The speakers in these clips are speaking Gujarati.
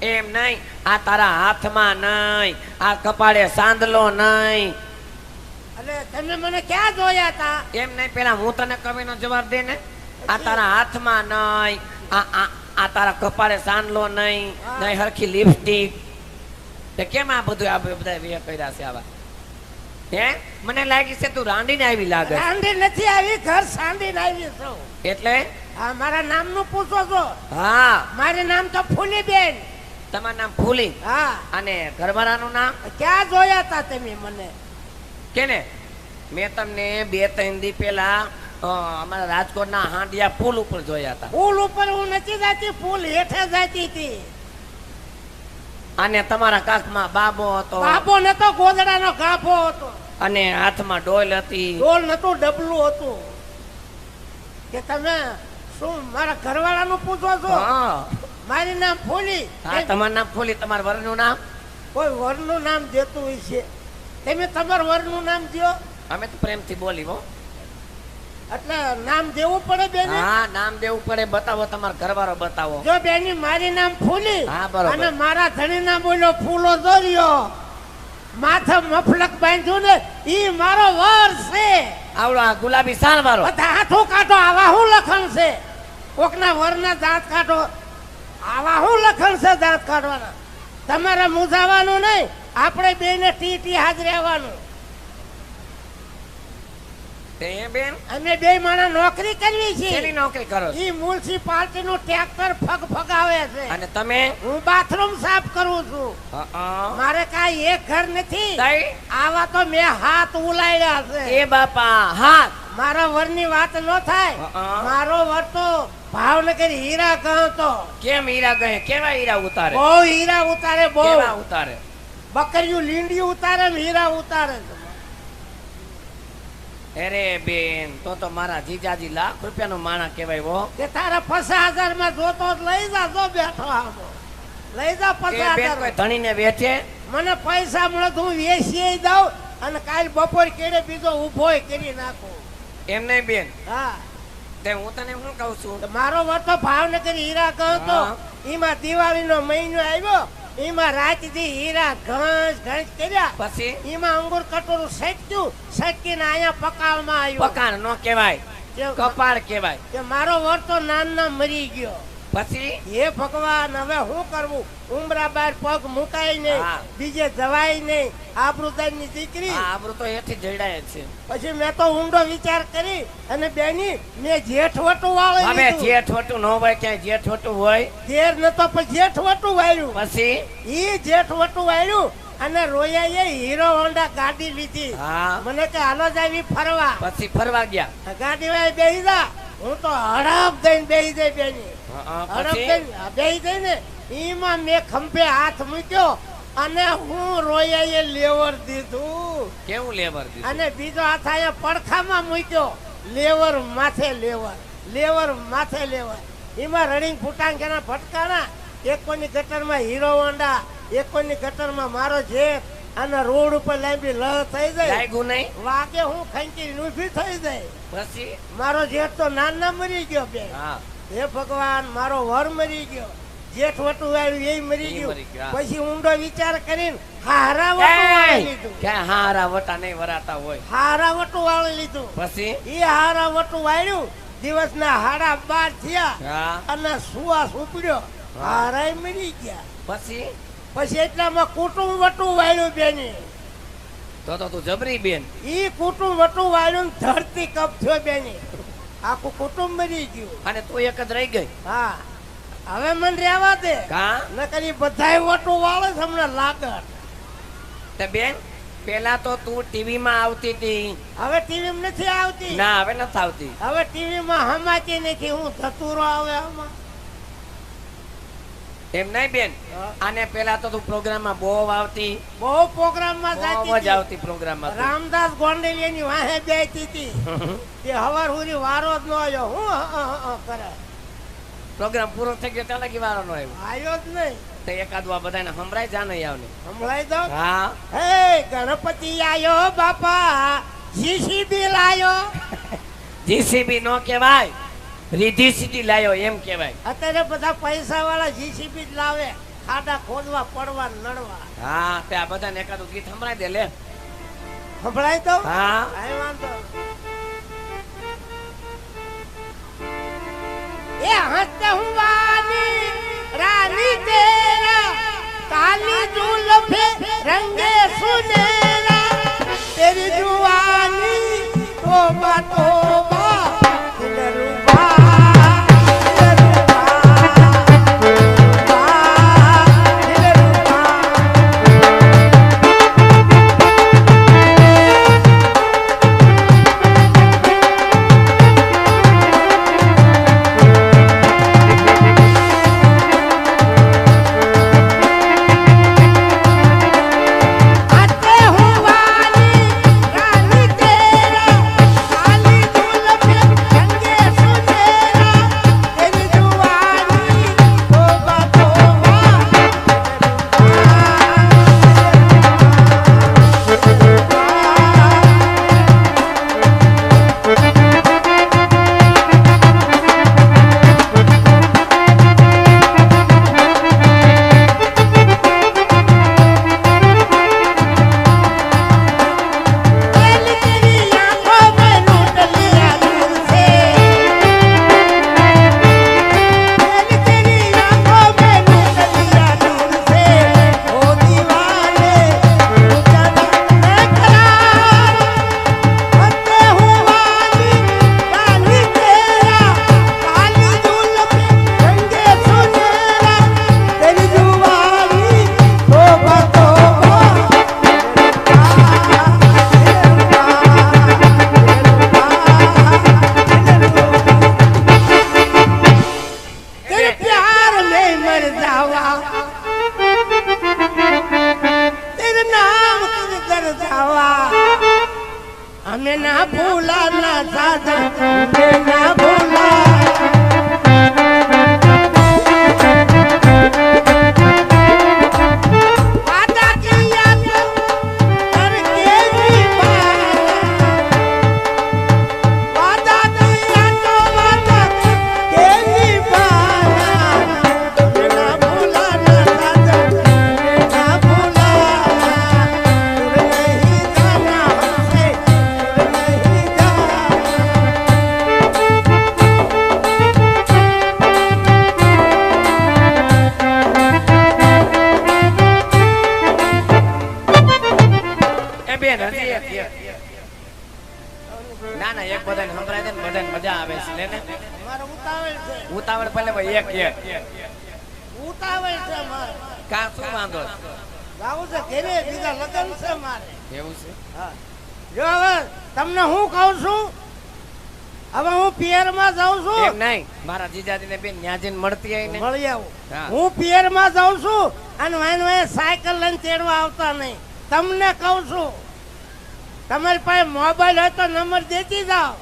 એમ નહીં, આ તારા હાથમાં નહીં, આ કપાળે સાંદલો નહીં. એટલે તમે મને ક્યાં જોયા તા? એમ નહીં, પેલા હું તને કવિનો જવાબ દે ને. આ તારા હાથમાં નહીં, આ તારા કપાળે સાંદલો નહીં, નહીં હરખી લિપસ્ટિક. તે કેમ આ બધું આ બધા વેહ કર્યા છે આવા? હે મને લાગી છે તું રાંડીને આવી લાગે. રાંડી નથી આવી, ઘર સાંડીને આવી છું. એટલે આ મારા નામનું પૂછો છો? હા, મારું નામ તો ફૂલીબેન. તમારું નામ ફૂલી? હા. અને ઘરવાળાનું નામ? ક્યાં જોયા તા તમે મને? કેને? મેં તમને 2-3 દી પહેલા અમારા રાજકોટના હાંડિયા પુલ ઉપર જોયા હતા. પુલ ઉપર હું નથી જાતી, પુલ હેઠે જાતી હતી. અને તમારા કાખમાં બાબો હતો. બાબો નતો, ગોદડાનો ગાભો હતો. અને હાથમાં ડોલ હતી. ડોલ નતું, ડબલું હતું. કે તમે શું મારા ઘરવાળાનું પૂછો છો? હા, મારું નામ ફૂલી. હા, તમારું નામ ફૂલી. તમારા વરનું નામ? કોઈ વરનું નામ દેતું હોય છે? તમે તમારા વરનું નામ દો. અમે તો પ્રેમથી બોલી હો. એટલે નામ દેવું પડે બેન? હા, નામ દેવું પડે. બતાવો, તમારો ઘરવાળો બતાવો. જો બેની મારી નામ ફૂલી. હા, બરોબર. અને મારા ધણી નામ બોલ્યો ફૂલો દોર્યો, માથે મફલક બાંધ્યું ને, ઈ મારો વર છે. આવડો આ ગુલાબી સાલ વાળો. બધા હાથું કાઢો, આવા શું લખણ છે? કોકના વરના દાંત કાઢો, આવા શું લખણ છે દાંત કાઢવાના? તમારે મૂંઝાવાનું નહીં, આપણે બેને ટી હાજર રહેવાનું. તે બેન અમે બે માણા નોકરી કરવી છે. શેની નોકરી કરો છો? ઈ મ્યુનિસિપાલિટી નું ટ્રેક્ટર ફગાવે છે. અને તમે? હું બાથરૂમ સાફ કરું છું. મારે કાંઈ એક ઘર નથી. આવા તો મેં હાથ ઉલાડ્યા છે. એ બાપા, હાથ? મારા વરની વાત ન થાય. મારો વર તો ભાવનગર હીરા ગયો. કેમ હીરા ગયે? કેવા હીરા ઉતારે? બહુ હીરા ઉતારે, બહુ. કેવા ઉતારે? બકરીયું લીંડી ઉતારે ને હીરા ઉતારે. અરે બેન, તો મારા જીજાજી લાખ રૂપિયાનો માણા કહેવાય હો. કે તારા 50,000 માં જોતો લઈ જા. જો બેઠો આવો, લઈ જા 50,000. કોઈ ધણીને વેચે? મને પૈસા મળે તો હું વેચી દઉં અને કાલ બપોર કેડે બીજો ઉભો કરી નાખું. એમ નહીં બેન. હા, તે હું તને શું કહું છું, મારો વરતો ભાવનગર હીરા ગયો તો. એમાં દિવાળીનો મહિનો આવ્યો, એમાં રાતથી હીરા ઘસ કર્યા. પછી એમાં અંગુર કટોરું સટક્યું, સટકીને અહીંયા પકાવમાં આવ્યું. પકાણ નો કહેવાય, કપાળ કહેવાય. કે મારો વરતો નાના મરી ગયો. પછી હે ભગવાન, હવે શું કરવું? ઉમરા બાર પગ મુકાય નહીં, બીજે જવાય નહીં. આબરૂદારની દીકરી, આબરૂ તો એથી જડાય છે. પછી મેં તો ઊંડો વિચાર કરી અને બેની મેં જેઠવટું વાળું. હવે જેઠવટું ન હોય, ક્યાંય જેઠવટું હોય? ઘેર નતો પણ જેઠવટું વાળ્યું. પછી ઈ જેઠવટું વાળ્યું અને રોયાએ હીરો હોન્ડા ગાડી લીધી. મને કે હાલો જાવી ફરવા. પછી ફરવા ગયા. ગાડી વાળી બેહી જા. હું તો હડપ દઈને બેહી જાય બેની. હડપ દઈને બેહી જાય ને, એમાં મેં ખંભે હાથ મૂક્યો અને હું રોયાએ લેવર દીધું. કેવું લેવર દીધું? અને બીજો હાથ અહીંયા પડખામાં મૂક્યો. લેવર માથે લેવર, લેવર માથે લેવર. એમાં રડિંગ ફૂટાંગના ફટકાના. એક કોઈની ગટરમાં હીરો હોન્ડા, એક કોઈની ગટરમાં મારો જેઠ. અને રોડ ઉપર લાંબી લહ થઈ જાય. લાગ્યું નહીં? વાગે હું ખંચી ઊભી થઈ જાય. પછી મારો જેઠ તો નાના મરી ગયો બે. હે ભગવાન, મારો વર મરી ગયો, જેઠ વટું આવ્યું એ મરી ગયું. પછી ઊંડો વિચાર કરીને હારા વટું વાળી લીધું. ક્યાં હારા વટા નહીં વરાતા હોય? હારા વટું વાળી લીધું. પછી એ હારા વટું વાળ્યું. દિવસના 12:30 થયા અને સુવાસ ઉપડ્યો. હારાય મરી ગયા. પછી એટલામાં કુટુંબ વટું વાળ્યું બેની. તો તું જબરી બેન. ઈ કુટુંબ વટું વાળ્યું, ધરતી કપ થયો બેની. આખું કુટુંબ મરી ગયું. અને તું એક જ રહી ગઈ. હા, હવે મને રહેવા દે. નકર ઈ બધાય વટું વાળે છે હમણાં લાગત. તે બેન, પેલા તો તું ટીવી માં આવતી હતી. હવે ટીવી માં નથી આવતી. ના, હવે નથી આવતી. હવે ટીવી માં હમાતી નથી. હું ધતુરો આવે આમાં. એમ નહીં બેન, આને પેલા તો તું પ્રોગ્રામ માં બહુ આવતી. બહુ પ્રોગ્રામ માં આવતી. પ્રોગ્રામ માં રામદાસ ગોંડલિયાની વાહે બેઠી હતી. તે હવાર હુરી વારો જ ન આવ્યો. હું કરે પ્રોગ્રામ પૂરો થઈ ગયો ત્યાં લગી વારો નો આવ્યો. આવ્યો જ નહીં. તે એકાદ વા બધાને સંભળાય જા નહીં આવને. સંભળાઈ દો. હા. હે ગણપતિ આયો બાપા, જીસીબી લાયો. જીસીબી નો કહેવાય, રીધી સીધી લાયો એમ કહેવાય. અત્યારે બધા પૈસા વાળા જીસીબી જ લાવે. ખાડા ખોદવા પડવા નડવા. હા તે આ બધાને એકાદું ગીત સંભળાઈ દે લે. સંભળાય તો હા કાંઈ વાંધો નહીં. એ હસતે હુવાની રાની તેરા કાલી जुल्फे रंगे सुनेरा तेरी जुवानी तोबा तोबा दिलरुबा हमें ना भूला ना साजा हमें ना भूला वादा किया तो करके निभाना वादा किया तो वादा के निभाना हमें ना भूला ना साजा हमें ना भूला नहीं जाना हमसे नहीं जाना એ બેન હજી એક. ના ના એક બધાને સંભળાય દે ને બધાને મજા આવે છે લે ને. મારો ઉતાવળ છે ઉતાવળ પહેલે ભાઈ એક ઉતાવળ છે મારે કા શું વાંધો છે? જાવું છે ઘરે બીજા લગન છે મારે એવું છે હા જો હવે તમને હું કહું છું હવે હું પિયરમાં જાઉં એમ છું નહીં મારા જીજાજીને બેન ન્યા જઈને મળતી આવીને મળી આવું હા. હું પિયરમાં જાઉં છું અને વાય સાયકલ લઈને તેડવા આવતા નહીં તમને કહું છું તમારી પાસે મોબાઈલ હોય તો નંબર દેતી જાઓ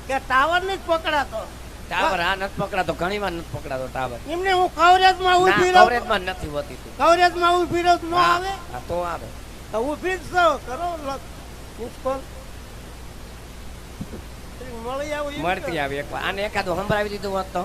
કે ટાવર નથી પકડાતો ટાવર હા નથી પકડાતો ઘણી વાર નથી પકડાતો ટાવર એમને હું કવરેજમાં ઊભી ના રહું કવરેજમાં નથી હોતી તું કવરેજમાં ઊભી રહું ન હા, આવે હા, તો આવે તો ઊભી જ છો કરો મિસકોલ મળી આવું એમ મળતી કરો. આવી એકવાર આને એકાદું સંભળાવી દીધું હોત તો